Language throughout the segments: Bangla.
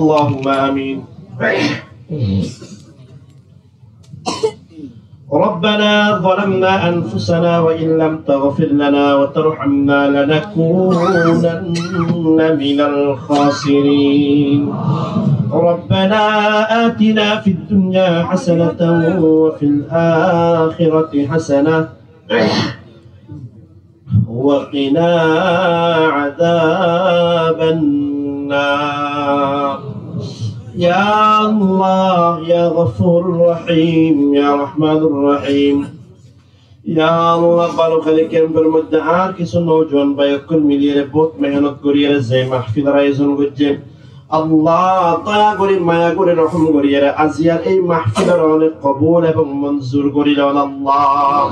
اللهم آمين. ربنا ظلمنا أنفسنا وإن لم تغفر لنا وترحمنا لنكونن من الخاسرين. ربنا آتنا في الدنيا حسنة وفي الآخرة حسنة وقنا عذاب النار. يا الله يا غفور رحيم يا رحمن الرحيم. يا الله قالوا خليك ينبر مدعار كيسو نوجوان بايكل مليار بوت مهنت قرير زي محفظ رايزون وجيم الله طيا قري ما يقولي رحم قرير أزيار أي محفظ راني قبول بمنزور قرير الله.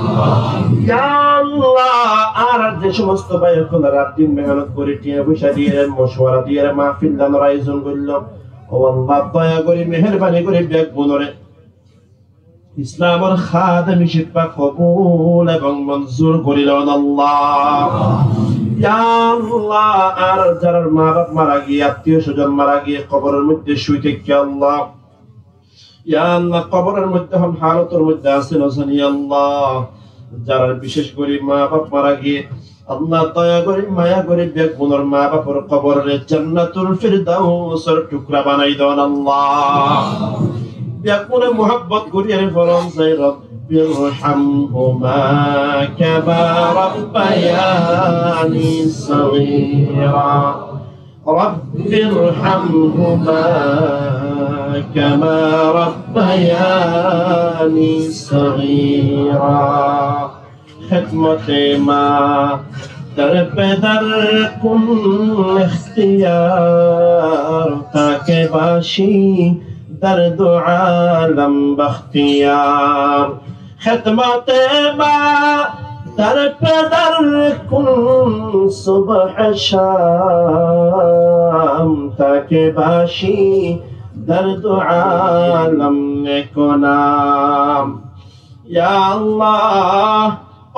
يا الله أرد شو مستبا يكون رابطين مهنت قرير تيه بشدير مشورة دير محفظ لان رايزون قلهم والله طيا قري مهرباني قري بيك بنوري ইসলামের খাদেম হিসেবে কবুল এবং মঞ্জুর করিলেন আল্লাহ। ইয়া আল্লাহ আর যারা মা বাপ মারা গিয়ে আত্মীয় স্বজন মারা গিয়ে কবরের মধ্যে শুয়ে থেকে আল্লাহ ইয়া আল্লাহ কবরের মধ্যে হম হালতের মধ্যে আছেন ইয়া আল্লাহ যারা বিশেষ করে মা বাপ মারা গিয়ে আল্লাহ দয়া করে মায়া করে বেক বোনের মা বাপের কবরে জান্নাতুল ফিরদাউসের টুকরা বানাই দেন আল্লাহ। يكون محبت قرير فرنسا رب ارحمهما كما ربياني صغيرا. رب ارحمهما كما ربياني صغيرا. خدمة ما در پدر کن اختیار تاکہ باشی در دو عالم بختیار. خدمت ما در پدر کن صبح شام تاکہ باشی در دو عالم نکنام. یا اللہ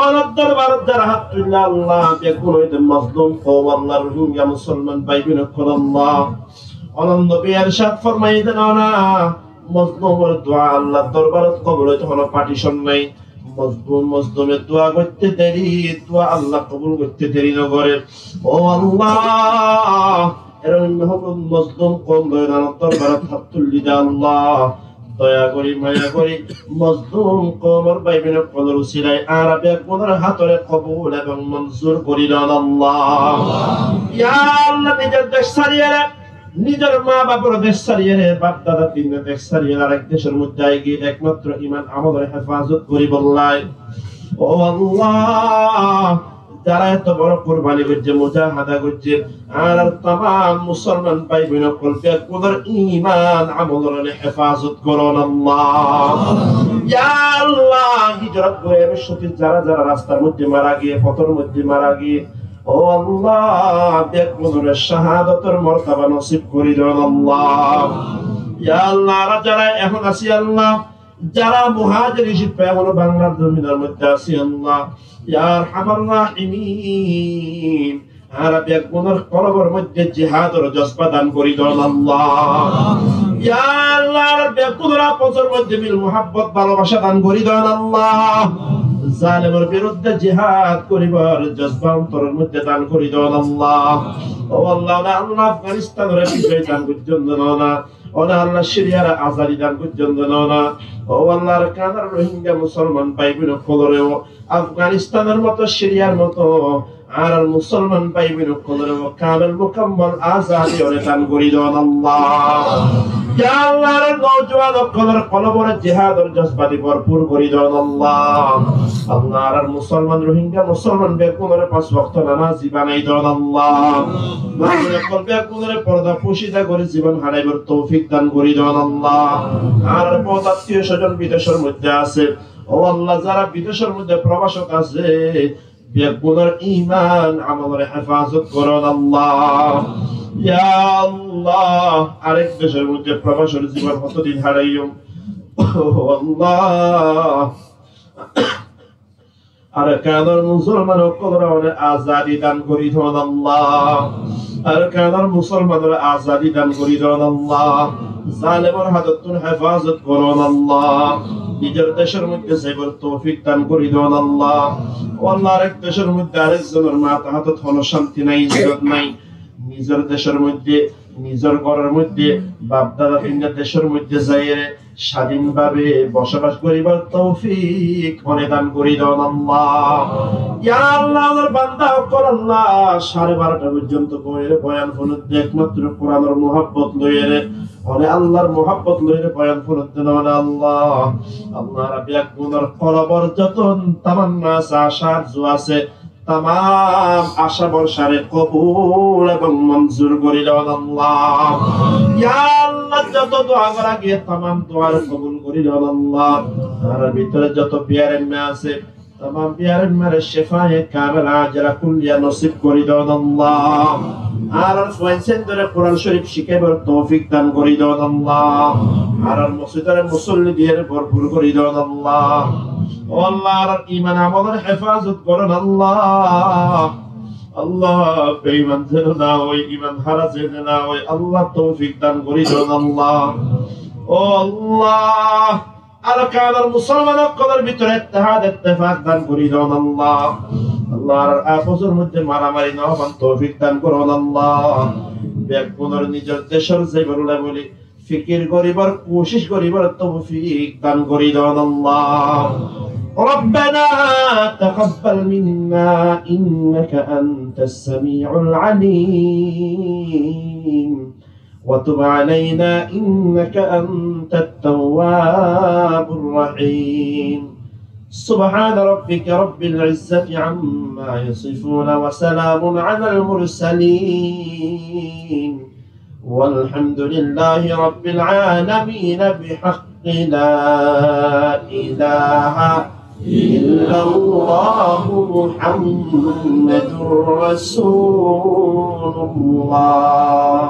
অনেক দরবার যারা হাত তুললে আল্লাহ দেখুন ওই মজলুম কওম আল্লাহর রোহিঙ্গা মুসলমান ভাই বোন আল্লাহ অনন্ত বিয়ার সাথ ফরমাই দেন না মজলুমের দোয়া আল্লাহর দরবারত কবুল হইতে কোনো পার্টিশন নাই। মজলুমের দোয়া করতে দেরি দোয়া আল্লাহ কবুল করতে দেরি না করে। ও আল্লাহ এরকম মজলুম কওম দরবারত হাত তুললি দে আল্লাহ দয়া করি মায়া করি মজলুম কওমের ভাই বোন কবুল উসিলাই আরবে কোনের হাতরে কবুল এবং মঞ্জুর করিলেন আল্লাহ। ইয়া আল্লাহ নিজের দেশ ছাড়িয়ে নিজের মা বাবার দেশ ছাড়িয়ে বাপ দাদা তিন দেশ ছাড়িয়ে আরেক দেশের মধ্যে গিয়ে একমাত্র ইমান আমাদের হেফাজত করি বললাই। ও আল্লাহ যারা এত বড় কোরবানি করছে মুজাহাদা করছে আর तमाम মুসলমান ভাই বোন কলবে কোদের ঈমান আমলের হেফাজত করুন আল্লাহ। ইয়া আল্লাহ হিজরত করে বিশ্বতে যারা যারা রাস্তার মধ্যে মারা গিয়ে পথের মধ্যে মারা গিয়ে ও আল্লাহ দেখুন শাহাদাতের মর্তবা নসিব করে দেন আল্লাহ। ইয়া আল্লাহ যারা এখন আছি আল্লাহ যারা মুহাজির হিসেবে এখনো বাংলার জমিনের মধ্যে আছি আল্লাহ ইয়া আরহামার রাহিমিন আরব একজনের কলবের মধ্যে জিহাদের জজবা দান করি দেন আল্লাহ। ইয়া আল্লাহ আরব একজনের আপসের মধ্যে মিল মুহাব্বত ভালোবাসা দান করি দেন আল্লাহ। জালেমের বিরুদ্ধে জিহাদ করিবার জজবা অন্তরের মধ্যে দান করি দেন আল্লাহ। ও আল্লাহ আল্লাহ আফগানিস্তানের বিজয় দান করছেন না ওনা আল্লাহ সিরিয়ার আজাদি দান করছেন না ও আল্লাহর কানার রোহিঙ্গা মুসলমান ভাই বোন কলরেও আফগানিস্তানের মতো সিরিয়ার মতো আর মুসলমান ভাই বোন কলরেও কামেল মুকাম্মাল আজাদি ওরে দান করি দেন আল্লাহ। ইয়া আল্লাহর নওজওয়ান কলর কলবরে জিহাদের জজবাতি ভরপুর করি দেন আল্লাহ। আল্লাহর মুসলমান রোহিঙ্গা মুসলমান বেকুনরে পাঁচ ওয়াক্ত নামাজি বানাই দেন আল্লাহ। মানবে কলবে কুনরে পর্দা পুশিদা করে জীবন হারাইবার তৌফিক দান করি দেন আল্লাহ। আর বহুত আত্মীয় স্বজন বিদেশের মধ্যে আছে ও আল্লাহ যারা বিদেশের মধ্যে প্রবাসক আছে বেকুনর ঈমান আমলের হেফাজত করুন আল্লাহ। ইয়া আল্লাহ আরেক দেশের মধ্যে প্রবাসের জীবন কতদিন হারাইও ও আল্লাহ আর কাদের মুসলমান কলরে আজাদি দান করি দেন আল্লাহ। আর কানার মুসলমানের আজাদি দান করি দেন আল্লাহ, জালেমের হাততুন হেফাজত করুন আল্লাহ, নিজের দেশের মধ্যে সেবর তৌফিক দান করি দেন আল্লাহ। আল্লাহ আরেক দেশের মধ্যে আরেকজনের মাথা হাতত হলো শান্তি নাই, ইজ্জত নাই, নিজের দেশের মধ্যে নিজের ঘরের মধ্যে বাপদাদা তিনটা দেশের মধ্যে যাইয়ে স্বাধীনভাবে বসবাস করিবার তৌফিক মনে দান করি দেন আল্লাহ। ইয়া আল্লাহ, আমার বান্দা কর আল্লাহ 12:30 পর্যন্ত বয়ান শুনুত একমাত্র কোরআনের মুহাব্বত লইয়ে ওরে আল্লাহর মুহাব্বত লইয়ে বয়ান শুনুত দেন আল্লাহ। আল্লাহ রাব্বি গুনার কলবর যত তামান্না আশা আরজু আছে तमाम आशा बर्षारे कबूल एवं मंजूर करि देन अल्लाह। या अल्लाह যত দোয়া করা গিয়ে तमाम দোয়ার কবুল করি দেন আল্লাহ। আর ভিতরে যত বিয়ারের মে আছে तमाम বিয়ারের মেরে শিফায়ে কামিল আজরা কুল্লিয়া নসিব করি দেন আল্লাহ। আর ফয়েছেন ধরে কোরআন শরীফ শিখাইবার তৌফিক দান করি দেন আল্লাহ। আর মসজিদের মুসল্লি দিয়ে ভরপুর করি দেন আল্লাহ। আল্লাহর ঈমান আমলের হেফাজত করুন আল্লাহ। আল্লাহ বেঈমান যেন না হয়, ঈমান হারা যেন না হয়, আল্লাহ তৌফিক দান করি দেন আল্লাহ। ও আল্লাহ, আর কানার মুসলমানের কলের ভিতরে ইত্তেহাদ ইত্তেফাক দান করি দেন আল্লাহ। আল্লাহর আপসের মধ্যে মারামারি না হবার তৌফিক দান করুন আল্লাহ। বেগুনের নিজের দেশের যে বলে বলি ফিকির করিবার কোশিশ করিবার তৌফিক দান করি দেন আল্লাহ। ربنا تقبل منا إنك أنت السميع العليم وتب علينا إنك أنت التواب الرحيم سبحان ربك رب العزة عما يصفون وسلام على المرسلين والحمد لله رب العالمين بحق لا إله إلا الله محمد رسول الله.